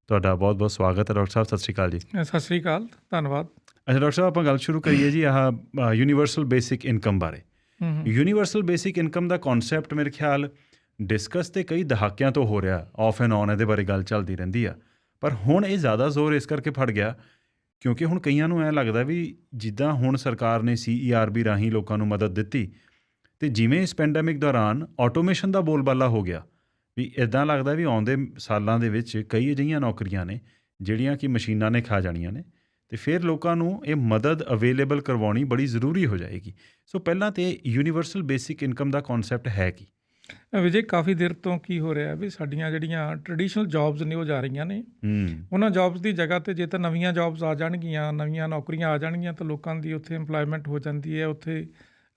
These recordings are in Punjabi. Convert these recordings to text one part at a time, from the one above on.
ਤੁਹਾਡਾ ਬਹੁਤ-ਬਹੁਤ ਸਵਾਗਤ ਹੈ ਡਾਕਟਰ ਸਾਹਿਬ। ਸਤਿ ਸ਼੍ਰੀ ਅਕਾਲ ਜੀ। ਸਤਿ ਸ਼੍ਰੀ ਅਕਾਲ, ਧੰਨਵਾਦ। ਅੱਛਾ ਡਾਕਟਰ ਸਾਹਿਬ, ਆਪਾਂ ਗੱਲ ਸ਼ੁਰੂ ਕਰੀਏ ਜੀ ਯੂਨੀਵਰਸਲ ਬੇਸਿਕ ਇਨਕਮ ਬਾਰੇ। ਯੂਨੀਵਰਸਲ ਬੇਸਿਕ ਇਨਕਮ ਦਾ ਕੌਨਸੈਪਟ ਮੇਰੇ ਖਿਆਲ ਡਿਸਕਸ ਤੇ ਕਈ ਦਹਾਕਿਆਂ ਤੋਂ ਹੋ ਰਿਹਾ, ਆਫ ਐਂਡ ਔਨ ਇਹਦੇ ਬਾਰੇ ਗੱਲ ਚੱਲਦੀ ਰਹਿੰਦੀ ਆ, ਪਰ ਹੁਣ ਇਹ ਜ਼ਿਆਦਾ ਜ਼ੋਰ ਇਸ ਕਰਕੇ ਫੜ ਗਿਆ ਕਿਉਂਕਿ ਹੁਣ ਕਈਆਂ ਨੂੰ ਐਂ ਲੱਗਦਾ ਵੀ ਜਿੱਦਾਂ ਹੁਣ ਸਰਕਾਰ ਨੇ CERB ਰਾਹੀਂ ਲੋਕਾਂ ਨੂੰ ਮਦਦ ਦਿੱਤੀ ਅਤੇ ਜਿਵੇਂ ਇਸ ਪੈਂਡੈਮਿਕ ਦੌਰਾਨ ਆਟੋਮੇਸ਼ਨ ਦਾ ਬੋਲਬਾਲਾ ਹੋ ਗਿਆ ਵੀ ਇੱਦਾਂ ਲੱਗਦਾ ਵੀ ਆਉਂਦੇ ਸਾਲਾਂ ਦੇ ਵਿੱਚ ਕਈ ਅਜਿਹੀਆਂ ਨੌਕਰੀਆਂ ਨੇ ਜਿਹੜੀਆਂ ਕਿ ਮਸ਼ੀਨਾਂ ਨੇ ਖਾ ਜਾਣੀਆਂ ਨੇ ਅਤੇ ਫਿਰ ਲੋਕਾਂ ਨੂੰ ਇਹ ਮਦਦ ਅਵੇਲੇਬਲ ਕਰਵਾਉਣੀ ਬੜੀ ਜ਼ਰੂਰੀ ਹੋ ਜਾਏਗੀ। ਸੋ ਪਹਿਲਾਂ ਤਾਂ ਯੂਨੀਵਰਸਲ ਬੇਸਿਕ ਇਨਕਮ ਦਾ ਕੌਨਸੈਪਟ ਹੈ ਕੀ? ਵਿਜੇ, ਕਾਫੀ ਦੇਰ ਤੋਂ ਕੀ ਹੋ ਰਿਹਾ ਵੀ ਸਾਡੀਆਂ ਜਿਹੜੀਆਂ ਟ੍ਰੈਡੀਸ਼ਨਲ ਜੌਬਸ ਨੇ ਉਹ ਜਾ ਰਹੀਆਂ ਨੇ। ਉਹਨਾਂ ਜੌਬਸ ਦੀ ਜਗ੍ਹਾ 'ਤੇ ਜੇ ਤਾਂ ਨਵੀਆਂ ਜੌਬਸ ਆ ਜਾਣਗੀਆਂ, ਨਵੀਆਂ ਨੌਕਰੀਆਂ ਆ ਜਾਣਗੀਆਂ ਤਾਂ ਲੋਕਾਂ ਦੀ ਉੱਥੇ ਇੰਪਲੋਇਮੈਂਟ ਹੋ ਜਾਂਦੀ ਹੈ, ਉੱਥੇ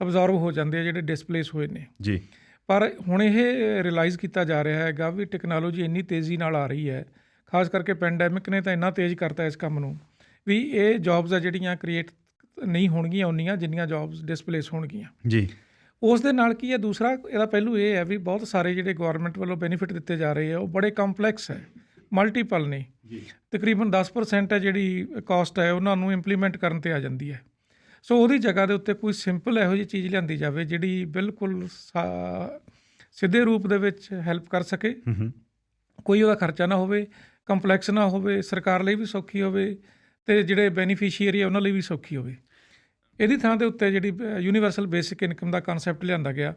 ਅਬਜ਼ੋਰਵ ਹੋ ਜਾਂਦੇ ਆ ਜਿਹੜੇ ਡਿਸਪਲੇਸ ਹੋਏ ਨੇ ਜੀ। ਪਰ ਹੁਣ ਇਹ ਰਿਅਲਾਈਜ਼ ਕੀਤਾ ਜਾ ਰਿਹਾ ਹੈਗਾ ਵੀ ਟੈਕਨੋਲੋਜੀ ਇੰਨੀ ਤੇਜ਼ੀ ਨਾਲ ਆ ਰਹੀ ਹੈ, ਖਾਸ ਕਰਕੇ ਪੈਂਡੈਮਿਕ ਨੇ ਤਾਂ ਇੰਨਾ ਤੇਜ਼ ਕਰਤਾ ਇਸ ਕੰਮ ਨੂੰ ਵੀ ਇਹ ਜੌਬਸ ਆ ਜਿਹੜੀਆਂ ਕ੍ਰੀਏਟ ਨਹੀਂ ਹੋਣਗੀਆਂ ਉਨੀਆਂ ਜਿੰਨੀਆਂ ਜੌਬਸ ਡਿਸਪਲੇਸ ਹੋਣਗੀਆਂ ਜੀ। ਉਸ ਦੇ ਨਾਲ ਕੀ ਹੈ, ਦੂਸਰਾ ਇਹਦਾ ਪਹਿਲੂ ਇਹ ਹੈ ਵੀ ਬਹੁਤ ਸਾਰੇ ਜਿਹੜੇ ਗੌਰਮੈਂਟ ਵੱਲੋਂ ਬੈਨੀਫਿਟ ਦਿੱਤੇ ਜਾ ਰਹੇ ਆ ਉਹ ਬੜੇ ਕੰਪਲੈਕਸ ਹੈ, ਮਲਟੀਪਲ ਨੇ। ਤਕਰੀਬਨ 10% ਹੈ ਜਿਹੜੀ ਕਾਸਟ ਹੈ ਉਹਨਾਂ ਨੂੰ ਇੰਪਲੀਮੈਂਟ ਕਰਨ 'ਤੇ ਆ ਜਾਂਦੀ ਹੈ। ਸੋ ਉਹਦੀ ਜਗ੍ਹਾ ਦੇ ਉੱਤੇ ਕੋਈ ਸਿੰਪਲ ਇਹੋ ਜਿਹੀ ਚੀਜ਼ ਲਿਆਂਦੀ ਜਾਵੇ ਜਿਹੜੀ ਬਿਲਕੁਲ ਸਿੱਧੇ ਰੂਪ ਦੇ ਵਿੱਚ ਹੈਲਪ ਕਰ ਸਕੇ, ਕੋਈ ਉਹਦਾ ਖਰਚਾ ਨਾ ਹੋਵੇ, ਕੰਪਲੈਕਸ ਨਾ ਹੋਵੇ, ਸਰਕਾਰ ਲਈ ਵੀ ਸੌਖੀ ਹੋਵੇ ਅਤੇ ਜਿਹੜੇ ਬੈਨੀਫੀਸ਼ੀਅਰੀ ਆ ਉਹਨਾਂ ਲਈ ਵੀ ਸੌਖੀ ਹੋਵੇ। ਇਹਦੀ ਥਾਂ ਦੇ ਉੱਤੇ ਜਿਹੜੀ ਯੂਨੀਵਰਸਲ ਬੇਸਿਕ ਇਨਕਮ ਦਾ ਕਨਸੈਪਟ ਲਿਆਂਦਾ ਗਿਆ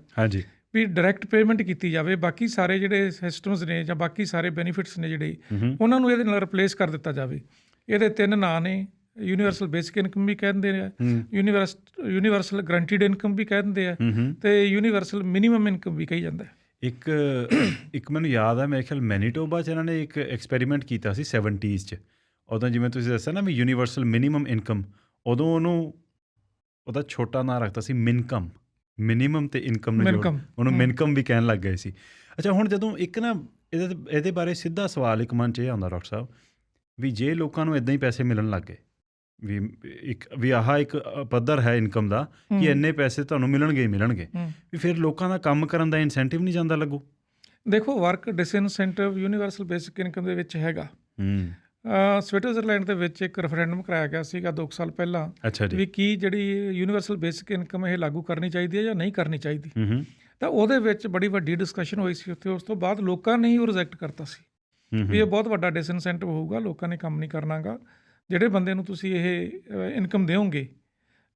ਵੀ ਡਾਇਰੈਕਟ ਪੇਮੈਂਟ ਕੀਤੀ ਜਾਵੇ। ਬਾਕੀ ਸਾਰੇ ਜਿਹੜੇ ਸਿਸਟਮਸ ਨੇ ਜਾਂ ਬਾਕੀ ਸਾਰੇ ਬੈਨੀਫਿਟਸ ਨੇ ਜਿਹੜੇ ਉਹਨਾਂ ਨੂੰ ਇਹਦੇ ਨਾਲ ਰਿਪਲੇਸ ਕਰ ਦਿੱਤਾ ਜਾਵੇ। ਇਹਦੇ 3 ਨਾਂ ਨੇ, ਯੂਨੀਵਰਸਲ ਬੇਸਿਕ ਇਨਕਮ ਵੀ ਕਹਿ ਦਿੰਦੇ ਆ, ਯੂਨੀਵਰਸਲ ਗਰੰਟਿਡ ਇਨਕਮ ਵੀ ਕਹਿ ਦਿੰਦੇ ਆ ਅਤੇ ਯੂਨੀਵਰਸਲ ਮਿਨੀਮਮ ਇਨਕਮ ਵੀ ਕਹੀ ਜਾਂਦਾ। ਇੱਕ ਮੈਨੂੰ ਯਾਦ ਹੈ, ਮੇਰੇ ਖਿਆਲ ਮੈਨੀਟੋਬਾ 'ਚ ਇਹਨਾਂ ਨੇ ਇੱਕ ਐਕਸਪੈਰੀਮੈਂਟ ਕੀਤਾ ਸੀ 70s 'ਚ। ਉਦੋਂ ਜਿਵੇਂ ਤੁਸੀਂ ਦੱਸਿਆ ਨਾ ਵੀ ਯੂਨੀਵਰਸਲ ਮਿਨੀਮਮ ਇਨਕਮ, ਉਦੋਂ ਉਹਦਾ ਛੋਟਾ ਨਾਂ ਰੱਖਤਾ ਸੀ ਮਿਨਕਮ, ਮਿਨੀਮਮ ਅਤੇ ਇਨਕਮ ਨੂੰ ਉਹਨੂੰ ਮਿਨਕਮ ਵੀ ਕਹਿਣ ਲੱਗ ਗਏ ਸੀ। ਅੱਛਾ, ਹੁਣ ਜਦੋਂ ਇੱਕ ਨਾ ਇਹਦੇ ਬਾਰੇ ਸਿੱਧਾ ਸਵਾਲ ਇੱਕ ਮਨ 'ਚ ਇਹ ਆਉਂਦਾ ਡਾਕਟਰ ਸਾਹਿਬ ਵੀ ਜੇ ਲੋਕਾਂ ਨੂੰ ਇੱਦਾਂ ਹੀ ਪੈਸੇ ਮਿਲਣ ਲੱਗ ਗਏ ਵੀ ਆਹ ਇੱਕ ਪੱਧਰ ਹੈ ਇਨਕਮ ਦਾ ਕਿ ਇੰਨੇ ਪੈਸੇ ਤੁਹਾਨੂੰ ਮਿਲਣਗੇ ਵੀ ਫਿਰ ਲੋਕਾਂ ਦਾ ਕੰਮ ਕਰਨ ਦਾ ਇਨਸੈਂਟਿਵ ਨਹੀਂ ਜਾਂਦਾ ਲੱਗੂ? ਦੇਖੋ, ਵਰਕ ਡਿਸਇਨਸੈਂਟਿਵ ਯੂਨੀਵਰਸਲ ਬੇਸਿਕ ਇਨਕਮ ਦੇ ਵਿੱਚ ਹੈਗਾ। ਸਵਿਟਜ਼ਰਲੈਂਡ ਦੇ ਵਿੱਚ ਇੱਕ ਰੈਫਰੈਂਡਮ ਕਰਾਇਆ ਗਿਆ ਸੀਗਾ 2 ਸਾਲ ਪਹਿਲਾਂ ਵੀ ਕੀ ਜਿਹੜੀ ਯੂਨੀਵਰਸਲ ਬੇਸਿਕ ਇਨਕਮ ਇਹ ਲਾਗੂ ਕਰਨੀ ਚਾਹੀਦੀ ਹੈ ਜਾਂ ਨਹੀਂ ਕਰਨੀ ਚਾਹੀਦੀ। ਤਾਂ ਉਹਦੇ ਵਿੱਚ ਬੜੀ ਵੱਡੀ ਡਿਸਕਸ਼ਨ ਹੋਈ ਸੀ ਉੱਥੇ। ਉਸ ਤੋਂ ਬਾਅਦ ਲੋਕਾਂ ਨੇ ਹੀ ਉਹ ਰਿਜੈਕਟ ਕਰਤਾ ਸੀ ਵੀ ਇਹ ਬਹੁਤ ਵੱਡਾ ਡਿਸਇਨਸੈਂਟਿਵ ਹੋਊਗਾ, ਲੋਕਾਂ ਨੇ ਕੰਮ ਨਹੀਂ ਕਰਨਾਗਾ। ਜਿਹੜੇ ਬੰਦੇ ਨੂੰ ਤੁਸੀਂ ਇਹ ਇਨਕਮ ਦਿਓਗੇ,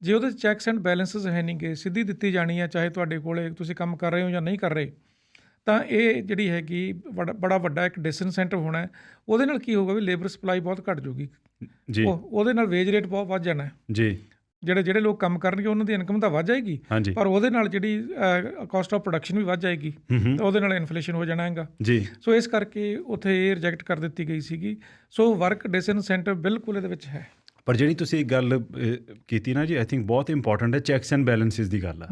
ਜੇ ਉਹਦੇ ਚੈੱਕਸ ਐਂਡ ਬੈਲੈਂਸਿਸ ਹੈ ਨਹੀਂ ਗੇ, ਸਿੱਧੀ ਦਿੱਤੀ ਜਾਣੀ ਹੈ, ਚਾਹੇ ਤੁਹਾਡੇ ਕੋਲ ਤੁਸੀਂ ਕੰਮ ਕਰ ਰਹੇ ਹੋ ਜਾਂ ਨਹੀਂ ਕਰ ਰਹੇ, ਤਾਂ ਇਹ ਜਿਹੜੀ ਹੈਗੀ ਬੜਾ ਵੱਡਾ ਇੱਕ ਡਿਸਇਨਸੈਂਟਿਵ ਹੋਣਾ ਹੈ। ਉਹਦੇ ਨਾਲ ਕੀ ਹੋਊਗਾ ਵੀ ਲੇਬਰ ਸਪਲਾਈ ਬਹੁਤ ਘੱਟ ਜਾਊਗੀ ਜੀ, ਉਹਦੇ ਨਾਲ ਵੇਜ ਰੇਟ ਬਹੁਤ ਵੱਧ ਜਾਣਾ ਜੀ। ਜਿਹੜੇ ਲੋਕ ਕੰਮ ਕਰਨਗੇ ਉਹਨਾਂ ਦੀ ਇਨਕਮ ਤਾਂ ਵੱਧ ਜਾਏਗੀ, ਪਰ ਉਹਦੇ ਨਾਲ ਜਿਹੜੀ ਕਾਸਟ ਆਫ ਪ੍ਰੋਡਕਸ਼ਨ ਵੀ ਵੱਧ ਜਾਏਗੀ, ਤਾਂ ਉਹਦੇ ਨਾਲ ਇਨਫਲੇਸ਼ਨ ਹੋ ਜਾਣਾ ਹੈਗਾ ਜੀ। ਸੋ ਇਸ ਕਰਕੇ ਉੱਥੇ ਇਹ ਰਿਜੈਕਟ ਕਰ ਦਿੱਤੀ ਗਈ ਸੀਗੀ। ਸੋ ਵਰਕ ਡਿਸਇਨਸੈਂਟਿਵ ਬਿਲਕੁਲ ਇਹਦੇ ਵਿੱਚ ਹੈ। ਪਰ ਜਿਹੜੀ ਤੁਸੀਂ ਇੱਕ ਗੱਲ ਕੀਤੀ ਨਾ ਜੀ, ਆਈ ਥਿੰਕ ਬਹੁਤ ਇੰਪੋਰਟੈਂਟ ਹੈ, ਚੈੱਕਸ ਐਂਡ ਬੈਲੈਂਸਿਸ ਦੀ ਗੱਲ ਆ।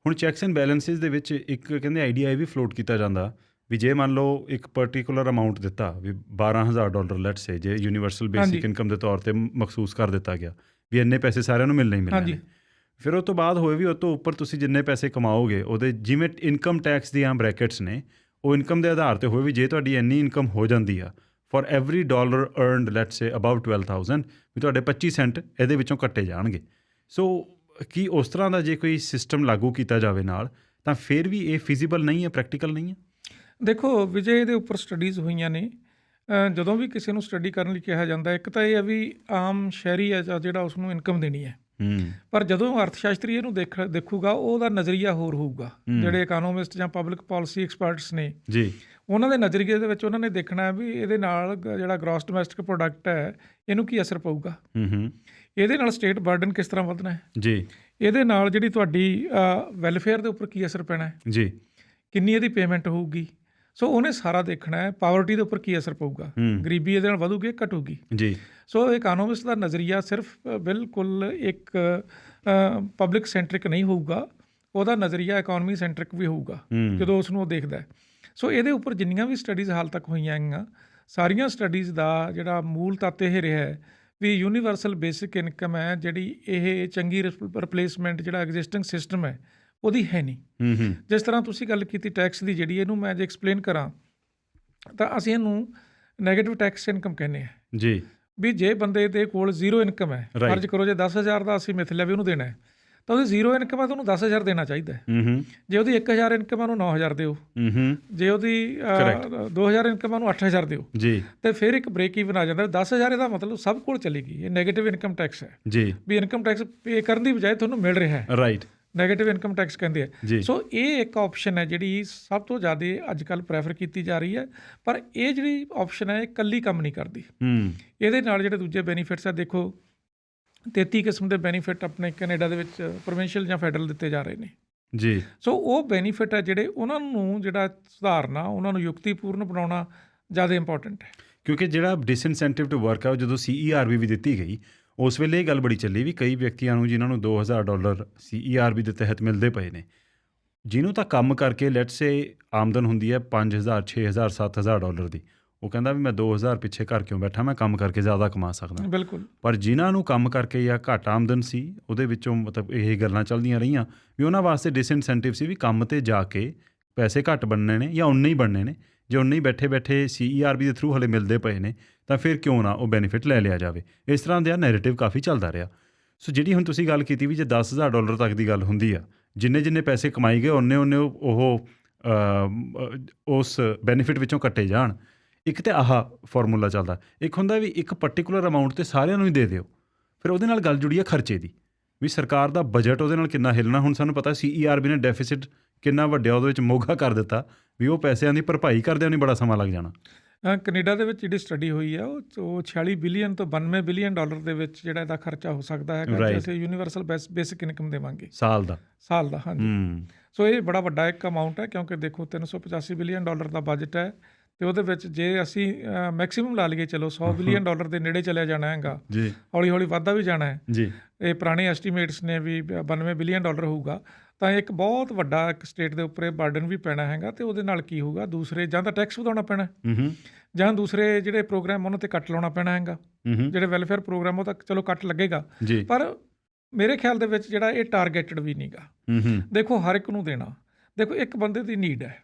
ਹੁਣ ਚੈੱਕਸ ਐਂਡ ਬੈਲੈਂਸਿਸ ਦੇ ਵਿੱਚ ਇੱਕ ਕਹਿੰਦੇ ਆਈਡੀਆ ਇਹ ਵੀ ਫਲੋਟ ਕੀਤਾ ਜਾਂਦਾ ਵੀ ਜੇ ਮੰਨ ਲਓ ਇੱਕ ਪਰਟੀਕੂਲਰ ਅਮਾਊਂਟ ਦਿੱਤਾ ਵੀ $12,000 ਲੈਟਸ ਸੇ, ਜੇ ਯੂਨੀਵਰਸਲ ਬੇਸਿਕ ਇਨਕਮ ਦੇ ਤੌਰ 'ਤੇ ਮਖਸੂਸ ਕਰ ਦਿੱਤਾ ਗਿਆ ਵੀ ਇੰਨੇ ਪੈਸੇ ਸਾਰਿਆਂ ਨੂੰ ਮਿਲਣੇ ਹੀ ਮਿਲਣੇ। ਫਿਰ ਉਹ ਤੋਂ ਬਾਅਦ ਹੋਏ ਵੀ ਉਹ ਤੋਂ ਉੱਪਰ ਤੁਸੀਂ ਜਿੰਨੇ ਪੈਸੇ ਕਮਾਓਗੇ ਉਹਦੇ ਜਿਵੇਂ ਇਨਕਮ ਟੈਕਸ ਦੀਆਂ ਬ੍ਰੈਕਟਸ ਨੇ, ਉਹ ਇਨਕਮ ਦੇ ਆਧਾਰ 'ਤੇ ਹੋਏ ਵੀ ਜੇ ਤੁਹਾਡੀ ਇੰਨੀ ਇਨਕਮ ਹੋ ਜਾਂਦੀ ਆ for every $1 earned let's say above 12,000 ਵੀ ਤੁਹਾਡੇ 25 ਸੈਂਟ ਇਹਦੇ ਵਿੱਚੋਂ ਕੱਟੇ ਜਾਣਗੇ। ਸੋ ਕੀ ਉਸ ਤਰ੍ਹਾਂ ਦਾ ਜੇ ਕੋਈ ਸਿਸਟਮ ਲਾਗੂ ਕੀਤਾ ਜਾਵੇ ਨਾਲ ਤਾਂ ਫਿਰ ਵੀ ਇਹ ਫਿਜ਼ੀਬਲ ਨਹੀਂ ਹੈ, ਪ੍ਰੈਕਟੀਕਲ ਨਹੀਂ ਹੈ? ਦੇਖੋ ਵਿਜੇ, ਇਹਦੇ ਉੱਪਰ ਸਟੱਡੀਜ਼ ਹੋਈਆਂ ਨੇ। ਜਦੋਂ ਵੀ ਕਿਸੇ ਨੂੰ ਸਟੱਡੀ ਕਰਨ ਲਈ ਕਿਹਾ ਜਾਂਦਾ, ਇੱਕ ਤਾਂ ਇਹ ਹੈ ਵੀ ਆਮ ਸ਼ਹਿਰੀ ਹੈ ਜਿਹੜਾ ਉਸਨੂੰ ਇਨਕਮ ਦੇਣੀ ਹੈ, ਪਰ ਜਦੋਂ ਅਰਥ ਸ਼ਾਸਤਰੀ ਇਹਨੂੰ ਦੇਖੂਗਾ ਉਹਦਾ ਨਜ਼ਰੀਆ ਹੋਰ ਹੋਊਗਾ। ਜਿਹੜੇ ਇਕਨੋਮਿਸਟ ਜਾਂ ਪਬਲਿਕ ਪਾਲਿਸੀ ਐਕਸਪਰਟਸ ਨੇ ਜੀ, ਉਹਨਾਂ ਦੇ ਨਜ਼ਰੀਏ ਦੇ ਵਿੱਚ ਉਹਨਾਂ ਨੇ ਦੇਖਣਾ ਵੀ ਇਹਦੇ ਨਾਲ ਜਿਹੜਾ ਗ੍ਰੋਸ ਡੋਮੈਸਟਿਕ ਪ੍ਰੋਡਕਟ ਹੈ ਇਹਨੂੰ ਕੀ ਅਸਰ ਪਊਗਾ, ਇਹਦੇ ਨਾਲ ਸਟੇਟ ਬਰਡਨ ਕਿਸ ਤਰ੍ਹਾਂ ਵਧਣਾ ਹੈ ਜੀ, ਇਹਦੇ ਨਾਲ ਜਿਹੜੀ ਤੁਹਾਡੀ ਵੈਲਫੇਅਰ ਦੇ ਉੱਪਰ ਕੀ ਅਸਰ ਪੈਣਾ ਹੈ ਜੀ, ਕਿੰਨੀ ਇਹਦੀ ਪੇਮੈਂਟ ਹੋਊਗੀ। ਸੋ ਉਹਨੇ ਸਾਰਾ ਦੇਖਣਾ ਹੈ। ਪਾਵਰਟੀ ਦੇ ਉੱਪਰ ਕੀ ਅਸਰ ਪਊਗਾ, ਗਰੀਬੀ ਇਹਦੇ ਨਾਲ ਵਧੂਗੀ ਘਟੂਗੀ ਜੀ। ਸੋ ਇਕਨੋਮਿਸਟ ਦਾ ਨਜ਼ਰੀਆ ਸਿਰਫ ਬਿਲਕੁਲ ਇੱਕ ਪਬਲਿਕ ਸੈਂਟਰਿਕ ਨਹੀਂ ਹੋਊਗਾ, ਉਹਦਾ ਨਜ਼ਰੀਆ ਇਕੋਨਮੀ ਸੈਂਟਰਿਕ ਵੀ ਹੋਊਗਾ ਜਦੋਂ ਉਸ ਨੂੰ ਉਹ ਦੇਖਦਾ ਹੈ। ਸੋ ਇਹਦੇ ਉੱਪਰ ਜਿੰਨੀਆਂ ਵੀ ਸਟੱਡੀਜ਼ ਹਾਲ ਤੱਕ ਹੋਈਆਂ ਹੈਗੀਆਂ, ਸਾਰੀਆਂ ਸਟੱਡੀਜ਼ ਦਾ ਜਿਹੜਾ ਮੂਲ ਤੱਤ ਇਹ ਰਿਹਾ ਹੈ ਵੀ ਯੂਨੀਵਰਸਲ ਬੇਸਿਕ ਇਨਕਮ ਹੈ ਜਿਹੜੀ ਇਹ ਚੰਗੀ ਰਿਪਲੇਸਮੈਂਟ ਜਿਹੜਾ ਐਗਜ਼ਿਸਟਿੰਗ ਸਿਸਟਮ ਹੈ ਉਹਦੀ ਹੈ ਨਹੀਂ। ਜਿਸ ਤਰ੍ਹਾਂ ਤੁਸੀਂ ਗੱਲ ਕੀਤੀ ਟੈਕਸ ਦੀ, ਜਿਹੜੀ ਇਹਨੂੰ ਮੈਂ ਜੇ ਐਕਸਪਲੇਨ ਕਰਾਂ ਤਾਂ ਅਸੀਂ ਇਹਨੂੰ ਨੈਗੇਟਿਵ ਟੈਕਸ ਇਨਕਮ ਕਹਿੰਦੇ ਆ ਜੀ ਵੀ ਜੇ ਬੰਦੇ ਦੇ ਕੋਲ ਜ਼ੀਰੋ ਇਨਕਮ ਹੈ, Right. ਫਰਜ਼ ਕਰੋ ਜੇ 10,000 ਦਾ ਅਸੀਂ ਮਿਥ ਲਿਆ ਵੀ ਉਹਨੂੰ ਦੇਣਾ ਹੈ, ਤਾਂ ਉਹਦੀ ਜ਼ੀਰੋ ਇਨਕਮ ਹੈ ਤਾਂ ਉਹਨੂੰ 10,000 ਦੇਣਾ ਚਾਹੀਦਾ ਹੈ। ਜੇ ਉਹਦੀ 1,000 ਇਨਕਮ ਹੈ ਉਹਨੂੰ 9,000 ਦਿਓ, ਜੇ ਉਹਦੀ 2,000 ਇਨਕਮ ਹੈ ਉਹਨੂੰ 8,000 ਦਿਓ ਜੀ ਤੇ ਫਿਰ ਇੱਕ ਬ੍ਰੇਕ ਈਵਨ ਆ ਜਾਂਦਾ। 10,000 ਇਹਦਾ ਮਤਲਬ ਸਭ ਕੋਲ ਚਲੇਗੀ। ਇਹ ਨੈਗੇਟਿਵ ਇਨਕਮ ਟੈਕਸ ਹੈ ਜੀ ਵੀ ਇਨਕਮ ਟੈਕਸ ਪੇ ਕਰਨ ਦੀ ਬਜਾਏ ਤੁਹਾਨੂੰ ਮਿਲ ਰਿਹਾ ਹੈ, ਰਾਈਟ ਨੈਗੇਟਿਵ ਇਨਕਮ ਟੈਕਸ ਕਹਿੰਦੇ ਆ। ਜੀ ਸੋ ਇਹ ਇੱਕ ਆਪਸ਼ਨ ਹੈ ਜਿਹੜੀ ਸਭ ਤੋਂ ਜ਼ਿਆਦਾ ਅੱਜ ਕੱਲ੍ਹ ਪ੍ਰੈਫਰ ਕੀਤੀ ਜਾ ਰਹੀ ਹੈ, ਪਰ ਇਹ ਜਿਹੜੀ ਆਪਸ਼ਨ ਹੈ ਇਹ ਇਕੱਲੀ ਕੰਮ ਨਹੀਂ ਕਰਦੀ। ਇਹਦੇ ਨਾਲ ਜਿਹੜੇ ਦੂਜੇ ਬੈਨੀਫਿਟਸ ਆ, ਦੇਖੋ 33 ਕਿਸਮ ਦੇ ਬੈਨੀਫਿਟ ਆਪਣੇ ਕੈਨੇਡਾ ਦੇ ਵਿੱਚ ਪ੍ਰੋਵਿੰਸ਼ੀਅਲ ਜਾਂ ਫੈਡਰਲ ਦਿੱਤੇ ਜਾ ਰਹੇ ਨੇ ਜੀ। ਸੋ ਉਹ ਬੈਨੀਫਿਟ ਹੈ ਜਿਹੜੇ ਉਹਨਾਂ ਨੂੰ ਜਿਹੜਾ ਸੁਧਾਰਨਾ, ਉਹਨਾਂ ਨੂੰ ਯੁਕਤੀਪੂਰਨ ਬਣਾਉਣਾ ਜ਼ਿਆਦਾ ਇੰਪੋਰਟੈਂਟ ਹੈ। ਕਿਉਂਕਿ ਜਿਹੜਾ ਡਿਸਇਨਸੈਂਟਿਵ ਟੂ ਵਰਕ ਆ, ਉਹ ਜਦੋਂ CERB ਵੀ ਦਿੱਤੀ ਗਈ ਉਸ ਵੇਲੇ ਇਹ ਗੱਲ ਬੜੀ ਚੱਲੀ ਵੀ ਕਈ ਵਿਅਕਤੀਆਂ ਨੂੰ ਜਿਨ੍ਹਾਂ ਨੂੰ $2,000 CERB ਦੇ ਤਹਿਤ ਮਿਲਦੇ ਪਏ ਨੇ, ਜਿਹਨੂੰ ਤਾਂ ਕੰਮ ਕਰਕੇ ਲੈਟਸ ਸੇ ਆਮਦਨ ਹੁੰਦੀ ਹੈ $5,000 6,000 $7,000 ਦੀ, ਉਹ ਕਹਿੰਦਾ ਵੀ ਮੈਂ 2,000 ਪਿੱਛੇ ਘਰ ਕਿਉਂ ਬੈਠਾ, ਮੈਂ ਕੰਮ ਕਰਕੇ ਜ਼ਿਆਦਾ ਕਮਾ ਸਕਦਾ। ਬਿਲਕੁਲ। ਪਰ ਜਿਨ੍ਹਾਂ ਨੂੰ ਕੰਮ ਕਰਕੇ ਜਾਂ ਘੱਟ ਆਮਦਨ ਸੀ ਉਹਦੇ ਵਿੱਚੋਂ ਮਤਲਬ ਇਹ ਗੱਲਾਂ ਚੱਲਦੀਆਂ ਰਹੀਆਂ ਵੀ ਉਹਨਾਂ ਵਾਸਤੇ ਡਿਸਇਨਸੈਂਟਿਵ ਸੀ ਵੀ ਕੰਮ 'ਤੇ ਜਾ ਕੇ ਪੈਸੇ ਘੱਟ ਬਣਨੇ ਨੇ ਜਾਂ ਉਨੇ ਹੀ ਬਣਨੇ ਨੇ, ਜੇ ਉਨੇ ਹੀ ਬੈਠੇ ਬੈਠੇ CERB ਦੇ ਥਰੂ ਹਲੇ ਮਿਲਦੇ ਪਏ ਨੇ ਤਾਂ ਫਿਰ ਕਿਉਂ ਨਾ ਉਹ ਬੈਨੀਫਿਟ ਲੈ ਲਿਆ ਜਾਵੇ। ਇਸ ਤਰ੍ਹਾਂ ਦਾ ਨੈਰੇਟਿਵ ਕਾਫੀ ਚੱਲਦਾ ਰਿਹਾ। ਸੋ ਜਿਹੜੀ ਹੁਣ ਤੁਸੀਂ ਗੱਲ ਕੀਤੀ ਵੀ ਜੇ $10,000 ਤੱਕ ਦੀ ਗੱਲ ਹੁੰਦੀ ਆ, ਜਿੰਨੇ ਪੈਸੇ ਕਮਾਈ ਗਏ ਉਨੇ ਉਹ ਉਸ ਬੈਨੀਫਿਟ ਵਿੱਚੋਂ ਕੱਟੇ ਜਾਣ। ਇੱਕ ਤਾਂ ਆਹ ਫਾਰਮੂਲਾ ਚੱਲਦਾ, ਇੱਕ ਹੁੰਦਾ ਵੀ ਇੱਕ ਪਰਟੀਕੂਲਰ ਅਮਾਊਂਟ 'ਤੇ ਸਾਰਿਆਂ ਨੂੰ ਹੀ ਦੇ ਦਿਓ। ਫਿਰ ਉਹਦੇ ਨਾਲ ਗੱਲ ਜੁੜੀ ਆ ਖਰਚੇ ਦੀ, ਵੀ ਸਰਕਾਰ ਦਾ ਬਜਟ ਉਹਦੇ ਨਾਲ ਕਿੰਨਾ ਹਿੱਲਣਾ। ਹੁਣ ਸਾਨੂੰ ਪਤਾ CERB ਨੇ ਡੈਫਿਸਿਟ ਕਿੰਨਾ ਵੱਡਾ ਉਹਦੇ ਵਿੱਚ ਮੋਗਾ ਕਰ ਦਿੱਤਾ ਵੀ ਉਹ ਪੈਸਿਆਂ ਦੀ ਭਰਪਾਈ ਕਰਦਿਆਂ ਨਹੀਂ ਬੜਾ ਸਮਾਂ ਲੱਗ ਜਾਣਾ। ਕੈਨੇਡਾ ਦੇ ਵਿੱਚ ਜਿਹੜੀ ਸਟੱਡੀ ਹੋਈ ਹੈ ਉਹ 46 ਬਿਲੀਅਨ ਤੋਂ $92 ਬਿਲੀਅਨ ਦੇ ਵਿੱਚ ਜਿਹੜਾ ਇਹਦਾ ਖਰਚਾ ਹੋ ਸਕਦਾ ਹੈਗਾ ਜੇ ਅਸੀਂ ਯੂਨੀਵਰਸਲ ਬੇਸਿਕ ਇਨਕਮ ਦੇਵਾਂਗੇ ਸਾਲ ਦਾ। ਹਾਂਜੀ। ਸੋ ਇਹ ਬੜਾ ਵੱਡਾ ਇੱਕ ਅਮਾਊਂਟ ਹੈ, ਕਿਉਂਕਿ ਦੇਖੋ $385 ਬਿਲੀਅਨ ਦਾ ਬਜਟ ਹੈ ਤੇ ਉਹਦੇ ਵਿੱਚ ਜੇ ਅਸੀਂ ਮੈਕਸਿਮਮ ਲਾ ਲਈਏ, ਚਲੋ $100 ਬਿਲੀਅਨ ਦੇ ਨੇੜੇ ਚਲਿਆ ਜਾਣਾ ਹੈਗਾ, ਹੌਲੀ ਹੌਲੀ ਵੱਧਦਾ ਵੀ ਜਾਣਾ ਹੈ ਜੀ। ਇਹ ਪੁਰਾਣੇ ਐਸਟੀਮੇਟਸ ਨੇ ਵੀ $92 ਬਿਲੀਅਨ ਹੋਊਗਾ, ਤਾਂ ਇੱਕ ਬਹੁਤ ਵੱਡਾ ਇੱਕ ਸਟੇਟ ਦੇ ਉੱਪਰ ਇਹ ਬਰਡਨ ਵੀ ਪੈਣਾ ਹੈਗਾ। ਤੇ ਉਹਦੇ ਨਾਲ ਕੀ ਹੋਊਗਾ, ਦੂਸਰੇ ਜਾਂ ਤਾਂ ਟੈਕਸ ਵਧਾਉਣਾ ਪੈਣਾ ਜਾਂ ਦੂਸਰੇ ਜਿਹੜੇ ਪ੍ਰੋਗਰਾਮ ਉਹਨਾਂ 'ਤੇ ਕੱਟ ਲਾਉਣਾ ਪੈਣਾ ਹੈਗਾ। ਜਿਹੜੇ ਵੈਲਫੇਅਰ ਪ੍ਰੋਗਰਾਮ ਉਹ ਤਾਂ ਚਲੋ ਕੱਟ ਲੱਗੇਗਾ, ਪਰ ਮੇਰੇ ਖਿਆਲ ਦੇ ਵਿੱਚ ਜਿਹੜਾ ਇਹ ਟਾਰਗੇਟਡ ਵੀ ਨਹੀਂ ਗਾ। ਦੇਖੋ ਹਰ ਇੱਕ ਨੂੰ ਦੇਣਾ, ਦੇਖੋ ਇੱਕ ਬੰਦੇ ਦੀ ਨੀਡ ਹੈ,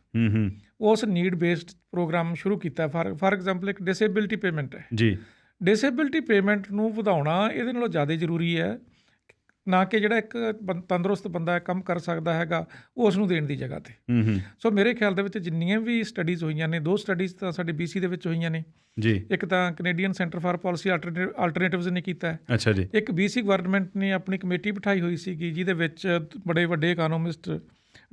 ਉਸ ਨੀਡ ਬੇਸਡ ਪ੍ਰੋਗਰਾਮ ਸ਼ੁਰੂ ਕੀਤਾ। ਫਾਰ ਐਗਜ਼ਾਮਪਲ ਇੱਕ ਡਿਸੇਬਿਲਿਟੀ ਪੇਮੈਂਟ ਹੈ ਜੀ। ਡਿਸੇਬਿਲਿਟੀ ਪੇਮੈਂਟ ਨੂੰ ਵਧਾਉਣਾ ਇਹਦੇ ਨਾਲੋਂ ਜ਼ਿਆਦਾ ਜ਼ਰੂਰੀ ਹੈ, ਨਾ ਕਿ ਜਿਹੜਾ ਇੱਕ ਤੰਦਰੁਸਤ ਬੰਦਾ ਕੰਮ ਕਰ ਸਕਦਾ ਹੈਗਾ ਉਸ ਨੂੰ ਦੇਣ ਦੀ ਜਗ੍ਹਾ 'ਤੇ। ਸੋ ਮੇਰੇ ਖਿਆਲ ਦੇ ਵਿੱਚ ਜਿੰਨੀਆਂ ਵੀ ਸਟੱਡੀਜ਼ ਹੋਈਆਂ ਨੇ, 2 ਸਟੱਡੀਜ਼ ਤਾਂ ਸਾਡੇ BC ਦੇ ਵਿੱਚ ਹੋਈਆਂ ਨੇ ਜੀ। ਇੱਕ ਤਾਂ ਕੈਨੇਡੀਅਨ ਸੈਂਟਰ ਫਾਰ ਪਾਲਿਸੀ ਆਲਟਰਨੇਟਿਵਸ ਨੇ ਕੀਤਾ ਹੈ। ਅੱਛਾ ਜੀ। ਇੱਕ BC ਗਵਰਨਮੈਂਟ ਨੇ ਆਪਣੀ ਕਮੇਟੀ ਬਿਠਾਈ ਹੋਈ ਸੀਗੀ ਜਿਹਦੇ ਵਿੱਚ ਬੜੇ ਵੱਡੇ ਇਕਨੋਮਿਸਟ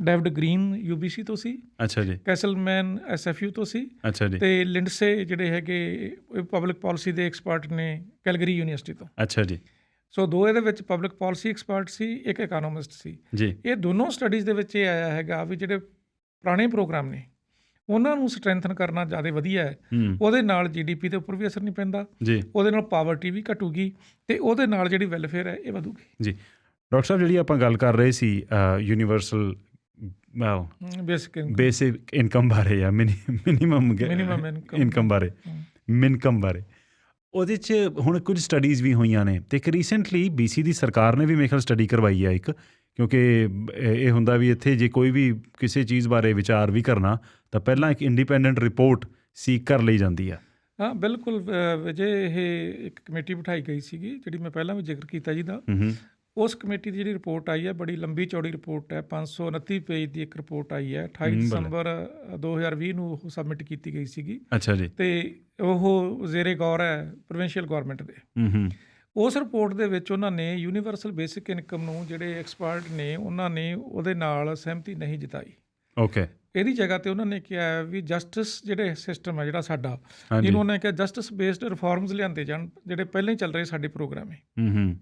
ਡੇਵਿਡ ਗ੍ਰੀਨ UBC ਤੋਂ ਸੀ, ਅੱਛਾ ਜੀ, ਕੈਸਲਮੈਨ SFU ਤੋਂ ਸੀ, ਅੱਛਾ ਜੀ, ਤੇ ਲਿੰਡਸੇ ਜਿਹੜੇ ਹੈਗੇ ਪਬਲਿਕ ਪਾਲਿਸੀ ਦੇ ਐਕਸਪਰਟ ਨੇ ਕੈਲਗਰੀ ਯੂਨੀਵਰਸਿਟੀ ਤੋਂ, ਅੱਛਾ ਜੀ। ਸੋ 2 ਇਹਦੇ ਵਿੱਚ ਪਬਲਿਕ ਪਾਲਿਸੀ ਐਕਸਪਰਟ ਸੀ, ਇੱਕ ਇਕਨੋਮਿਸਟ ਸੀ ਜੀ। ਇਹ ਦੋਨੋਂ ਸਟੱਡੀਜ਼ ਦੇ ਵਿੱਚ ਇਹ ਆਇਆ ਹੈਗਾ ਵੀ ਜਿਹੜੇ ਪੁਰਾਣੇ ਪ੍ਰੋਗਰਾਮ ਨੇ ਉਹਨਾਂ ਨੂੰ ਸਟਰੈਂਥਨ ਕਰਨਾ ਜ਼ਿਆਦਾ ਵਧੀਆ ਹੈ। ਉਹਦੇ ਨਾਲ GDP ਦੇ ਉੱਪਰ ਵੀ ਅਸਰ ਨਹੀਂ ਪੈਂਦਾ ਜੀ, ਉਹਦੇ ਨਾਲ ਪਾਵਰਟੀ ਵੀ ਘਟੂਗੀ ਤੇ ਉਹਦੇ ਨਾਲ ਜਿਹੜੀ ਵੈਲਫੇਅਰ ਹੈ ਇਹ ਵਧੂਗੀ ਜੀ। ਡਾਕਟਰ ਸਾਹਿਬ, ਜਿਹੜੀ ਆਪਾਂ ਗੱਲ ਕਰ ਰਹੇ ਸੀ ਯੂਨੀਵਰਸਲ ਬੇਸਿਕ ਇਨਕਮ ਬਾਰੇ ਜਾਂ ਮਿਨੀਮਮ ਇਨਕਮ ਬਾਰੇ, ਮਿਨਕਮ ਬਾਰੇ, ਉਹਦੇ 'ਚ ਹੁਣ ਕੁਝ ਸਟੱਡੀਜ਼ ਵੀ ਹੋਈਆਂ ਨੇ ਅਤੇ ਇੱਕ ਰੀਸੈਂਟਲੀ BC ਦੀ ਸਰਕਾਰ ਨੇ ਵੀ ਮੇਰੇ ਖਿਆਲ ਸਟੱਡੀ ਕਰਵਾਈ ਹੈ ਇੱਕ, ਕਿਉਂਕਿ ਇਹ ਹੁੰਦਾ ਵੀ ਇੱਥੇ ਜੇ ਕੋਈ ਵੀ ਕਿਸੇ ਚੀਜ਼ ਬਾਰੇ ਵਿਚਾਰ ਵੀ ਕਰਨਾ ਤਾਂ ਪਹਿਲਾਂ ਇੱਕ ਇੰਡੀਪੈਂਡੈਂਟ ਰਿਪੋਰਟ ਸੀਕ ਕਰ ਲਈ ਜਾਂਦੀ ਆ। ਹਾਂ ਬਿਲਕੁਲ। ਜੇ ਇਹ ਇੱਕ ਕਮੇਟੀ ਬਿਠਾਈ ਗਈ ਸੀਗੀ ਜਿਹੜੀ ਮੈਂ ਪਹਿਲਾਂ ਵੀ ਜ਼ਿਕਰ ਕੀਤਾ ਜੀ ਦਾ, ਉਸ ਕਮੇਟੀ ਦੀ ਜਿਹੜੀ ਰਿਪੋਰਟ ਆਈ ਹੈ ਬੜੀ ਲੰਬੀ ਚੌੜੀ ਰਿਪੋਰਟ ਹੈ, 529 ਪੇਜ ਦੀ ਇੱਕ ਰਿਪੋਰਟ ਆਈ ਹੈ। 28 ਦਸੰਬਰ 2020 ਨੂੰ ਉਹ ਸਬਮਿਟ ਕੀਤੀ ਗਈ ਸੀਗੀ। ਅੱਛਾ ਜੀ। ਅਤੇ ਉਹ ਜ਼ੇਰੇ ਗੌਰ ਹੈ ਪ੍ਰੋਵਿੰਸ਼ੀਅਲ ਗੌਰਮੈਂਟ ਦੇ। ਉਸ ਰਿਪੋਰਟ ਦੇ ਵਿੱਚ ਉਹਨਾਂ ਨੇ ਯੂਨੀਵਰਸਲ ਬੇਸਿਕ ਇਨਕਮ ਨੂੰ ਜਿਹੜੇ ਐਕਸਪਰਟ ਨੇ ਉਹਨਾਂ ਨੇ ਉਹਦੇ ਨਾਲ ਸਹਿਮਤੀ ਨਹੀਂ ਜਤਾਈ। ਓਕੇ। ਇਹਦੀ ਜਗ੍ਹਾ 'ਤੇ ਉਹਨਾਂ ਨੇ ਕਿਹਾ ਵੀ ਜਸਟਿਸ ਜਿਹੜੇ ਸਿਸਟਮ ਹੈ ਜਿਹੜਾ ਸਾਡਾ, ਜਿਹਨੂੰ ਉਹਨਾਂ ਨੇ ਕਿਹਾ ਜਸਟਿਸ ਬੇਸਡ ਰਿਫਾਰਮਸ ਲਿਆਂਦੇ ਜਾਣ ਜਿਹੜੇ ਪਹਿਲਾਂ ਹੀ ਚੱਲ ਰਹੇ ਸਾਡੇ ਪ੍ਰੋਗਰਾਮ ਹੈ।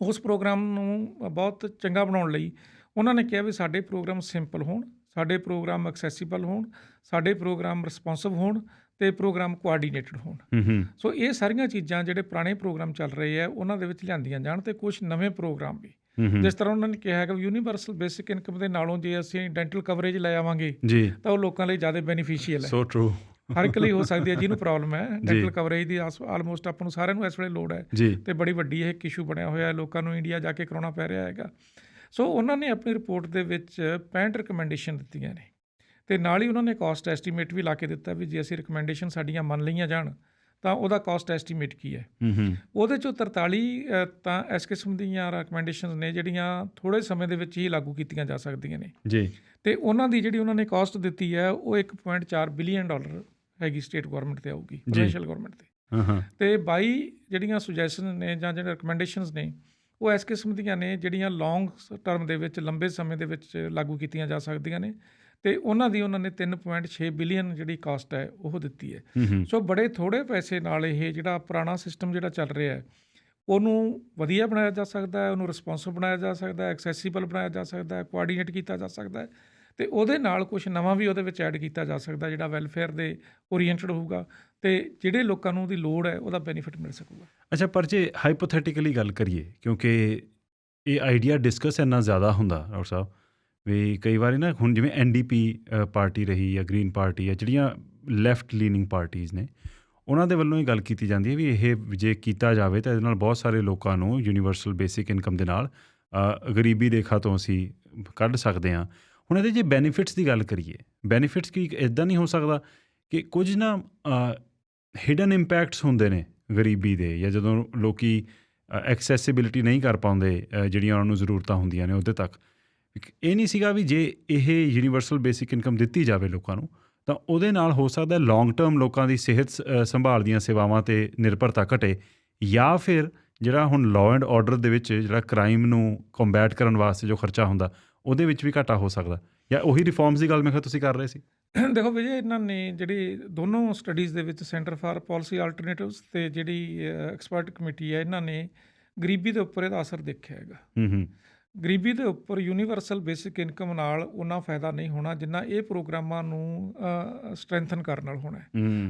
ਉਸ ਪ੍ਰੋਗਰਾਮ ਨੂੰ ਬਹੁਤ ਚੰਗਾ ਬਣਾਉਣ ਲਈ ਉਹਨਾਂ ਨੇ ਕਿਹਾ ਵੀ ਸਾਡੇ ਪ੍ਰੋਗਰਾਮ ਸਿੰਪਲ ਹੋਣ, ਸਾਡੇ ਪ੍ਰੋਗਰਾਮ ਐਕਸੈਸੀਬਲ ਹੋਣ, ਸਾਡੇ ਪ੍ਰੋਗਰਾਮ ਰਿਸਪੌਂਸਿਵ ਹੋਣ ਅਤੇ ਪ੍ਰੋਗਰਾਮ ਕੋਆਰਡੀਨੇਟਡ ਹੋਣ। ਸੋ ਇਹ ਸਾਰੀਆਂ ਚੀਜ਼ਾਂ ਜਿਹੜੇ ਪੁਰਾਣੇ ਪ੍ਰੋਗਰਾਮ ਚੱਲ ਰਹੇ ਹੈ ਉਹਨਾਂ ਦੇ ਵਿੱਚ ਲਿਆਂਦੀਆਂ ਜਾਣ ਅਤੇ ਕੁਛ ਨਵੇਂ ਪ੍ਰੋਗਰਾਮ ਵੀ, ਜਿਸ ਤਰ੍ਹਾਂ ਉਹਨਾਂ ਨੇ ਕਿਹਾ ਹੈਗਾ ਯੂਨੀਵਰਸਲ ਬੇਸਿਕ ਇਨਕਮ ਦੇ ਨਾਲੋਂ ਜੇ ਅਸੀਂ ਡੈਂਟਲ ਕਵਰੇਜ ਲੈ ਆਵਾਂਗੇ ਤਾਂ ਉਹ ਲੋਕਾਂ ਲਈ ਜ਼ਿਆਦਾ ਬੈਨੀਫੀਸ਼ੀਅਲ ਹੈ। ਸੋ ਟਰੂ। ਹਰ ਇੱਕ ਲਈ ਹੋ ਸਕਦੀ ਹੈ ਜਿਹਨੂੰ ਪ੍ਰੋਬਲਮ ਹੈ ਡੈਂਟਲ ਕਵਰੇਜ ਦੀ। ਆਲਮੋਸਟ ਆਪਾਂ ਨੂੰ ਸਾਰਿਆਂ ਨੂੰ ਇਸ ਵੇਲੇ ਲੋੜ ਹੈ ਅਤੇ ਬੜੀ ਵੱਡੀ ਇਹ ਇੱਕ ਇਸ਼ੂ ਬਣਿਆ ਹੋਇਆ, ਲੋਕਾਂ ਨੂੰ ਇੰਡੀਆ ਜਾ ਕੇ ਕਰਾਉਣਾ ਪੈ ਰਿਹਾ ਹੈਗਾ। ਸੋ ਉਹਨਾਂ ਨੇ ਆਪਣੀ ਰਿਪੋਰਟ ਦੇ ਵਿੱਚ 65 ਰਿਕਮੈਂਡੇਸ਼ਨ ਦਿੱਤੀਆਂ ਨੇ ਤੇ ਨਾਲ ਹੀ ਉਹਨਾਂ ਨੇ ਕਾਸਟ ਐਸਟੀਮੇਟ ਵੀ ਲਾ ਕੇ ਦਿੱਤਾ ਵੀ ਜੇ ਅਸੀਂ ਰਿਕਮੈਂਡੇਸ਼ਨ ਸਾਡੀਆਂ ਮੰਨ ਲਈਆਂ ਜਾਣ ਤਾਂ ਉਹਦਾ ਕਾਸਟ ਐਸਟੀਮੇਟ ਕੀ ਹੈ। ਉਹਦੇ 'ਚੋਂ 43 ਤਾਂ ਇਸ ਕਿਸਮ ਦੀਆਂ ਰਿਕਮੈਂਡੇਸ਼ਨਸ ਨੇ ਜਿਹੜੀਆਂ ਥੋੜ੍ਹੇ ਸਮੇਂ ਦੇ ਵਿੱਚ ਹੀ ਲਾਗੂ ਕੀਤੀਆਂ ਜਾ ਸਕਦੀਆਂ ਨੇ ਜੀ। ਤੇ ਉਹਨਾਂ ਦੀ ਜਿਹੜੀ ਉਹਨਾਂ ਨੇ ਕਾਸਟ ਦਿੱਤੀ ਹੈ ਉਹ $1.4 ਬਿਲੀਅਨ ਹੈਗੀ ਸਟੇਟ ਗਵਰਨਮੈਂਟ ਤੇ ਆਊਗੀ, ਪ੍ਰੋਵਿੰਸ਼ੀਅਲ ਗਵਰਨਮੈਂਟ ਤੇ। ਤੇ 22 ਜਿਹੜੀਆਂ ਸੁਜੈਸ਼ਨ ਨੇ ਜਾਂ ਜਿਹੜੇ ਰਿਕਮੈਂਡੇਸ਼ਨਸ ਨੇ ਉਹ ਇਸ ਕਿਸਮ ਦੀਆਂ ਨੇ ਜਿਹੜੀਆਂ ਲੌਂਗ ਟਰਮ ਦੇ ਵਿੱਚ, ਲੰਬੇ ਸਮੇਂ ਦੇ ਵਿੱਚ ਲਾਗੂ ਕੀਤੀਆਂ ਜਾ ਸਕਦੀਆਂ ਨੇ ਤੇ ਉਹਨਾਂ ਨੇ 3.6 ਬਿਲੀਅਨ ਜਿਹੜੀ ਕਾਸਟ ਹੈ ਉਹ ਦਿੱਤੀ ਹੈ। ਸੋ ਬੜੇ ਥੋੜ੍ਹੇ ਪੈਸੇ ਨਾਲ ਇਹ ਜਿਹੜਾ ਪੁਰਾਣਾ ਸਿਸਟਮ ਜਿਹੜਾ ਚੱਲ ਰਿਹਾ ਹੈ ਉਹਨੂੰ ਵਧੀਆ ਬਣਾਇਆ ਜਾ ਸਕਦਾ ਹੈ, ਉਹਨੂੰ ਰਿਸਪੌਂਸਿਵ ਬਣਾਇਆ ਜਾ ਸਕਦਾ ਹੈ, ਐਕਸੈਸੀਬਲ ਬਣਾਇਆ ਜਾ ਸਕਦਾ ਹੈ, ਕੋਆਰਡੀਨੇਟ ਕੀਤਾ ਜਾ ਸਕਦਾ ਹੈ ਤੇ ਉਹਦੇ ਨਾਲ ਕੁਛ ਨਵਾਂ ਵੀ ਉਹਦੇ ਵਿੱਚ ਐਡ ਕੀਤਾ ਜਾ ਸਕਦਾ ਜਿਹੜਾ ਵੈਲਫੇਅਰ ਦੇ ਓਰੀਐਂਟਡ ਹੋਊਗਾ ਤੇ ਜਿਹੜੇ ਲੋਕਾਂ ਨੂੰ ਉਹਦੀ ਲੋੜ ਹੈ ਉਹਦਾ ਬੈਨੀਫਿਟ ਮਿਲ ਸਕੂਗਾ। ਅੱਛਾ, ਪਰ ਜੇ ਹਾਈਪੋਥੈਟੀਕਲੀ ਗੱਲ ਕਰੀਏ, ਕਿਉਂਕਿ ਇਹ ਆਈਡੀਆ ਡਿਸਕਸ ਇੰਨਾ ਜ਼ਿਆਦਾ ਹੁੰਦਾ ਡਾਕਟਰ ਸਾਹਿਬ ਵੀ ਕਈ ਵਾਰੀ ਨਾ, ਹੁਣ ਜਿਵੇਂ NDP ਪਾਰਟੀ ਰਹੀ ਜਾਂ ਗ੍ਰੀਨ ਪਾਰਟੀ ਹੈ, ਜਿਹੜੀਆਂ ਲੈਫਟ ਲੀਨਿੰਗ ਪਾਰਟੀਜ਼ ਨੇ, ਉਹਨਾਂ ਦੇ ਵੱਲੋਂ ਇਹ ਗੱਲ ਕੀਤੀ ਜਾਂਦੀ ਹੈ ਵੀ ਇਹ ਜੇ ਕੀਤਾ ਜਾਵੇ ਤਾਂ ਇਹਦੇ ਨਾਲ ਬਹੁਤ ਸਾਰੇ ਲੋਕਾਂ ਨੂੰ ਯੂਨੀਵਰਸਲ ਬੇਸਿਕ ਇਨਕਮ ਦੇ ਨਾਲ ਗਰੀਬੀ ਰੇਖਾ ਤੋਂ ਅਸੀਂ ਕੱਢ ਸਕਦੇ ਹਾਂ। ਹੁਣ ਇਹਦੇ ਜੇ ਬੈਨੀਫਿਟਸ ਦੀ ਗੱਲ ਕਰੀਏ, ਬੈਨੀਫਿਟਸ ਕੀ ਇੱਦਾਂ ਨਹੀਂ ਹੋ ਸਕਦਾ ਕਿ ਕੁਝ ਨਾ ਹਿਡਨ ਇੰਪੈਕਟਸ ਹੁੰਦੇ ਨੇ ਗਰੀਬੀ ਦੇ, ਜਾਂ ਜਦੋਂ ਲੋਕੀ ਐਕਸੈਸਿਬਿਲਿਟੀ ਨਹੀਂ ਕਰ ਪਾਉਂਦੇ ਜਿਹੜੀਆਂ ਉਹਨਾਂ ਨੂੰ ਜ਼ਰੂਰਤਾਂ ਹੁੰਦੀਆਂ ਨੇ ਉਹਦੇ ਤੱਕ। ਇਹ ਨਹੀਂ ਸੀਗਾ ਵੀ ਜੇ ਇਹ ਯੂਨੀਵਰਸਲ ਬੇਸਿਕ ਇਨਕਮ ਦਿੱਤੀ ਜਾਵੇ ਲੋਕਾਂ ਨੂੰ ਤਾਂ ਉਹਦੇ ਨਾਲ ਹੋ ਸਕਦਾ ਲੌਂਗ ਟਰਮ ਲੋਕਾਂ ਦੀ ਸਿਹਤ ਸੰਭਾਲ ਦੀਆਂ ਸੇਵਾਵਾਂ 'ਤੇ ਨਿਰਭਰਤਾ ਘਟੇ, ਜਾਂ ਫਿਰ ਜਿਹੜਾ ਹੁਣ ਲਾਅ ਐਂਡ ਆਰਡਰ ਦੇ ਵਿੱਚ ਜਿਹੜਾ ਕ੍ਰਾਈਮ ਨੂੰ ਕੰਬੈਟ ਕਰਨ ਵਾਸਤੇ ਜੋ ਖਰਚਾ ਹੁੰਦਾ ਉਹਦੇ ਵਿੱਚ ਵੀ ਘਾਟਾ ਹੋ ਸਕਦਾ। ਜਾਂ ਉਹੀ ਰਿਫਾਰਮਸ ਦੀ ਗੱਲ ਮੈਂ ਕਿਹਾ ਤੁਸੀਂ ਕਰ ਰਹੇ ਸੀ। ਦੇਖੋ ਵਿਜੇ, ਇਹਨਾਂ ਨੇ ਜਿਹੜੀ ਦੋਨੋਂ ਸਟੱਡੀਜ਼ ਦੇ ਵਿੱਚ ਸੈਂਟਰ ਫਾਰ ਪਾਲਿਸੀ ਆਲਟਰਨੇਟਿਵਸ ਤੇ ਜਿਹੜੀ ਐਕਸਪਰਟ ਕਮੇਟੀ ਹੈ, ਇਹਨਾਂ ਨੇ ਗਰੀਬੀ ਦੇ ਉੱਪਰ ਇਹਦਾ ਅਸਰ ਦੇਖਿਆ ਹੈਗਾ। ਗਰੀਬੀ ਦੇ ਉੱਪਰ ਯੂਨੀਵਰਸਲ ਬੇਸਿਕ ਇਨਕਮ ਨਾਲ ਉਨਾ ਫਾਇਦਾ ਨਹੀਂ ਹੋਣਾ ਜਿੰਨਾ ਇਹ ਪ੍ਰੋਗਰਾਮਾਂ ਨੂੰ ਸਟਰੈਂਥਨ ਕਰਨ ਨਾਲ ਹੋਣਾ ਹੈ।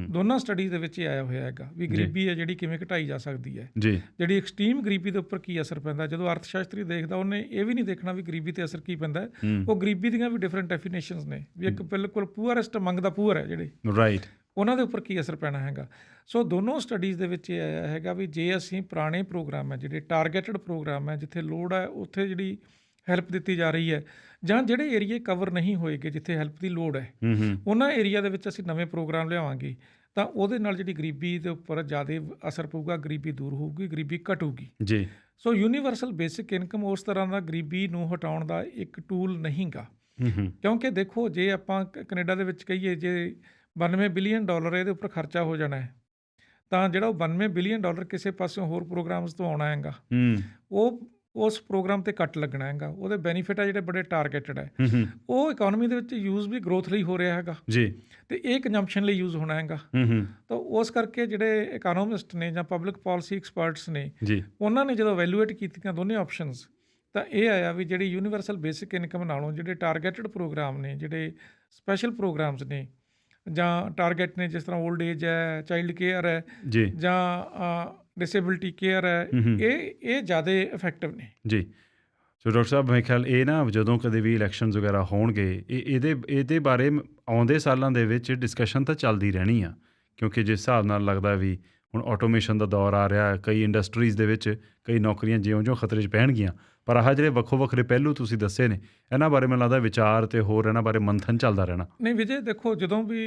ਦੋਨਾਂ ਸਟੱਡੀਜ਼ ਦੇ ਵਿੱਚ ਇਹ ਆਇਆ ਹੋਇਆ ਹੈਗਾ ਵੀ ਗਰੀਬੀ ਹੈ ਜਿਹੜੀ ਕਿਵੇਂ ਘਟਾਈ ਜਾ ਸਕਦੀ ਹੈ। ਜਿਹੜੀ ਐਕਸਟ੍ਰੀਮ ਗਰੀਬੀ ਦੇ ਉੱਪਰ ਕੀ ਅਸਰ ਪੈਂਦਾ, ਜਦੋਂ ਅਰਥ ਸ਼ਾਸਤਰੀ ਦੇਖਦਾ ਉਹਨੇ ਇਹ ਵੀ ਨਹੀਂ ਦੇਖਣਾ ਵੀ ਗਰੀਬੀ 'ਤੇ ਅਸਰ ਕੀ ਪੈਂਦਾ। ਉਹ ਗਰੀਬੀ ਦੀਆਂ ਵੀ ਡਿਫਰੈਂਟ ਡੈਫੀਨੇਸ਼ਨਸ ਨੇ ਵੀ ਇੱਕ ਬਿਲਕੁਲ ਪੂਅਰੈਸਟ ਅਮੰਗ ਦਾ ਪੂਅਰ ਹੈ ਜਿਹੜੇ, ਰਾਈਟ, ਉਹਨਾਂ ਦੇ ਉੱਪਰ ਕੀ ਅਸਰ ਪੈਣਾ ਹੈਗਾ। ਸੋ ਦੋਨੋਂ ਸਟੱਡੀਜ਼ ਦੇ ਵਿੱਚ ਇਹ ਆਇਆ ਹੈਗਾ ਵੀ ਜੇ ਅਸੀਂ ਪੁਰਾਣੇ ਪ੍ਰੋਗਰਾਮ ਹੈ, ਜਿਹੜੇ ਟਾਰਗੇਟਡ ਪ੍ਰੋਗਰਾਮ ਹੈ, ਜਿੱਥੇ ਲੋੜ ਹੈ ਉੱਥੇ ਜਿਹੜੀ ਹੈਲਪ ਦਿੱਤੀ ਜਾ ਰਹੀ ਹੈ, ਜਾਂ ਜਿਹੜੇ ਏਰੀਏ ਕਵਰ ਨਹੀਂ ਹੋਏਗੇ ਜਿੱਥੇ ਹੈਲਪ ਦੀ ਲੋੜ ਹੈ, ਉਹਨਾਂ ਏਰੀਆ ਦੇ ਵਿੱਚ ਅਸੀਂ ਨਵੇਂ ਪ੍ਰੋਗਰਾਮ ਲਿਆਵਾਂਗੇ ਤਾਂ ਉਹਦੇ ਨਾਲ ਜਿਹੜੀ ਗਰੀਬੀ ਦੇ ਉੱਪਰ ਜ਼ਿਆਦਾ ਅਸਰ ਪਊਗਾ, ਗਰੀਬੀ ਦੂਰ ਹੋਊਗੀ, ਗਰੀਬੀ ਘਟੂਗੀ ਜੀ। ਸੋ ਯੂਨੀਵਰਸਲ ਬੇਸਿਕ ਇਨਕਮ ਉਸ ਤਰ੍ਹਾਂ ਦਾ ਗਰੀਬੀ ਨੂੰ ਹਟਾਉਣ ਦਾ ਇੱਕ ਟੂਲ ਨਹੀਂ ਗਾ। ਕਿਉਂਕਿ ਦੇਖੋ, ਜੇ ਆਪਾਂ ਕੈਨੇਡਾ ਦੇ ਵਿੱਚ ਕਹੀਏ ਜੇ $92 ਬਿਲੀਅਨ ਇਹਦੇ ਉੱਪਰ ਖਰਚਾ ਹੋ ਜਾਣਾ ਹੈ ਤਾਂ ਜਿਹੜਾ ਉਹ $92 ਬਿਲੀਅਨ ਕਿਸੇ ਪਾਸਿਓਂ ਹੋਰ ਪ੍ਰੋਗਰਾਮਸ ਤੋਂ ਆਉਣਾ ਹੈਗਾ, ਉਹ ਉਸ ਪ੍ਰੋਗਰਾਮ 'ਤੇ ਕੱਟ ਲੱਗਣਾ ਹੈਗਾ। ਉਹਦੇ ਬੈਨੀਫਿਟ ਆ ਜਿਹੜੇ ਬੜੇ ਟਾਰਗੇਟਡ ਹੈ, ਉਹ ਇਕੋਨਮੀ ਦੇ ਵਿੱਚ ਯੂਜ਼ ਵੀ ਗਰੋਥ ਲਈ ਹੋ ਰਿਹਾ ਹੈਗਾ ਜੀ, ਅਤੇ ਇਹ ਕੰਜ਼ੰਪਸ਼ਨ ਲਈ ਯੂਜ਼ ਹੋਣਾ ਹੈਗਾ। ਤਾਂ ਉਸ ਕਰਕੇ ਜਿਹੜੇ ਇਕੋਨੋਮਿਸਟ ਨੇ ਜਾਂ ਪਬਲਿਕ ਪਾਲਿਸੀ ਐਕਸਪਰਟਸ ਨੇ ਜੀ, ਉਹਨਾਂ ਨੇ ਜਦੋਂ ਵੈਲੂਏਟ ਕੀਤੀਆਂ ਦੋਨੇ ਆਪਸ਼ਨਸ ਤਾਂ ਇਹ ਆਇਆ ਵੀ ਜਿਹੜੀ ਯੂਨੀਵਰਸਲ ਬੇਸਿਕ ਇਨਕਮ ਨਾਲੋਂ ਜਿਹੜੇ ਟਾਰਗੇਟਡ ਪ੍ਰੋਗਰਾਮ ਨੇ, ਜਿਹੜੇ ਸਪੈਸ਼ਲ ਪ੍ਰੋਗਰਾਮਸ ਨੇ ਜਾਂ ਟਾਰਗੇਟ ਨੇ, ਜਿਸ ਤਰ੍ਹਾਂ ਓਲਡ ਏਜ ਹੈ, ਚਾਈਲਡ ਕੇਅਰ ਹੈ ਜੀ, ਜਾਂ ਡਿਸੇਬਿਲਿਟੀ ਕੇਅਰ ਹੈ, ਇਹ ਜ਼ਿਆਦਾ ਇਫੈਕਟਿਵ ਨੇ ਜੀ। ਸੋ ਡਾਕਟਰ ਸਾਹਿਬ, ਮੇਰੇ ਖਿਆਲ ਇਹ ਨਾ ਜਦੋਂ ਕਦੇ ਵੀ ਇਲੈਕਸ਼ਨਸ ਵਗੈਰਾ ਹੋਣਗੇ ਇਹਦੇ ਬਾਰੇ ਆਉਂਦੇ ਸਾਲਾਂ ਦੇ ਵਿੱਚ ਡਿਸਕਸ਼ਨ ਤਾਂ ਚੱਲਦੀ ਰਹਿਣੀ ਆ, ਕਿਉਂਕਿ ਜਿਸ ਹਿਸਾਬ ਨਾਲ ਲੱਗਦਾ ਵੀ ਹੁਣ ਆਟੋਮੇਸ਼ਨ ਦਾ ਦੌਰ ਆ ਰਿਹਾ, ਕਈ ਇੰਡਸਟਰੀਜ਼ ਦੇ ਵਿੱਚ ਕਈ ਨੌਕਰੀਆਂ ਜਿਉਂ-ਜਿਉਂ ਖਤਰੇ 'ਚ ਪੈਣਗੀਆਂ, ਪਰ ਆਹ ਜਿਹੜੇ ਵੱਖਰੇ ਪਹਿਲੂ ਤੁਸੀਂ ਦੱਸੇ ਨੇ ਇਹਨਾਂ ਬਾਰੇ ਮੈਨੂੰ ਲੱਗਦਾ ਵਿਚਾਰ ਅਤੇ ਹੋਰ ਇਹਨਾਂ ਬਾਰੇ ਮੰਥਨ ਚੱਲਦਾ ਰਹਿਣਾ। ਨਹੀਂ ਵਿਜੇ, ਦੇਖੋ ਜਦੋਂ ਵੀ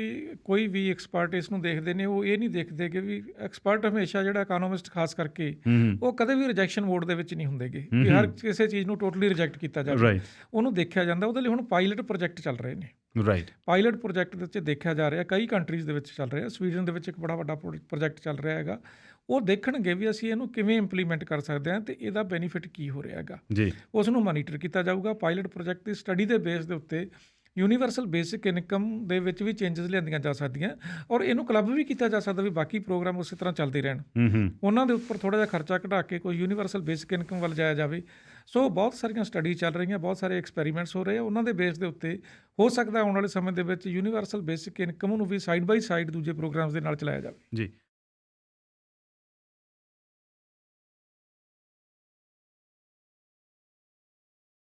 ਕੋਈ ਵੀ ਐਕਸਪਰਟ ਇਸ ਨੂੰ ਦੇਖਦੇ ਨੇ, ਉਹ ਇਹ ਨਹੀਂ ਦੇਖਦੇ ਕਿ ਵੀ ਐਕਸਪਰਟ ਹਮੇਸ਼ਾ ਜਿਹੜਾ ਇਕੋਨੋਮਿਸਟ ਖਾਸ ਕਰਕੇ ਉਹ ਕਦੇ ਵੀ ਰਿਜੈਕਸ਼ਨ ਮੋਡ ਦੇ ਵਿੱਚ ਨਹੀਂ ਹੁੰਦੇਗੇ ਵੀ ਹਰ ਕਿਸੇ ਚੀਜ਼ ਨੂੰ ਟੋਟਲੀ ਰਿਜੈਕਟ ਕੀਤਾ ਜਾਵੇ। ਉਹਨੂੰ ਦੇਖਿਆ ਜਾਂਦਾ। ਉਹਦੇ ਲਈ ਹੁਣ ਪਾਇਲਟ ਪ੍ਰੋਜੈਕਟ ਚੱਲ ਰਹੇ ਨੇ, ਰਾਈਟ, ਪਾਇਲਟ ਪ੍ਰੋਜੈਕਟ ਦੇ ਵਿੱਚ ਦੇਖਿਆ ਜਾ ਰਿਹਾ, ਕਈ ਕੰਟਰੀਜ਼ ਦੇ ਵਿੱਚ ਚੱਲ ਰਿਹਾ। ਸਵੀਡਨ ਦੇ ਵਿੱਚ ਇੱਕ ਬੜਾ ਵੱਡਾ ਪ੍ਰੋਜੈਕਟ ਚੱਲ ਰਿਹਾ ਹੈਗਾ। ਉਹ ਦੇਖਣਗੇ ਵੀ ਅਸੀਂ ਇਹਨੂੰ ਕਿਵੇਂ ਇੰਪਲੀਮੈਂਟ ਕਰ ਸਕਦੇ ਹਾਂ ਅਤੇ ਇਹਦਾ ਬੈਨੀਫਿਟ ਕੀ ਹੋ ਰਿਹਾ ਹੈਗਾ ਜੀ, ਉਸ ਨੂੰ ਮੋਨੀਟਰ ਕੀਤਾ ਜਾਊਗਾ। ਪਾਇਲਟ ਪ੍ਰੋਜੈਕਟ ਦੀ ਸਟੱਡੀ ਦੇ ਬੇਸ ਦੇ ਉੱਤੇ ਯੂਨੀਵਰਸਲ ਬੇਸਿਕ ਇਨਕਮ ਦੇ ਵਿੱਚ ਵੀ ਚੇਂਜਸ ਲਿਆਂਦੀਆਂ ਜਾ ਸਕਦੀਆਂ, ਔਰ ਇਹਨੂੰ ਕਲੱਬ ਵੀ ਕੀਤਾ ਜਾ ਸਕਦਾ ਵੀ ਬਾਕੀ ਪ੍ਰੋਗਰਾਮ ਉਸੇ ਤਰ੍ਹਾਂ ਚੱਲਦੇ ਰਹਿਣ, ਉਹਨਾਂ ਦੇ ਉੱਪਰ ਥੋੜ੍ਹਾ ਜਿਹਾ ਖਰਚਾ ਘਟਾ ਕੇ ਕੋਈ ਯੂਨੀਵਰਸਲ ਬੇਸਿਕ ਇਨਕਮ ਵੱਲ ਜਾਇਆ ਜਾਵੇ। ਸੋ ਬਹੁਤ ਸਾਰੀਆਂ ਸਟੱਡੀ ਚੱਲ ਰਹੀਆਂ, ਬਹੁਤ ਸਾਰੇ ਐਕਸਪੈਰੀਮੈਂਟਸ ਹੋ ਰਹੇ ਆ, ਉਹਨਾਂ ਦੇ ਬੇਸ ਦੇ ਉੱਤੇ ਹੋ ਸਕਦਾ ਆਉਣ ਵਾਲੇ ਸਮੇਂ ਦੇ ਵਿੱਚ ਯੂਨੀਵਰਸਲ ਬੇਸਿਕ ਇਨਕਮ ਨੂੰ ਵੀ ਸਾਈਡ ਬਾਈ ਸਾਈਡ ਦੂਜੇ ਪ੍ਰੋਗਰਾਮਸ ਦੇ ਨਾਲ ਚਲਾਇਆ ਜਾਵੇ ਜੀ।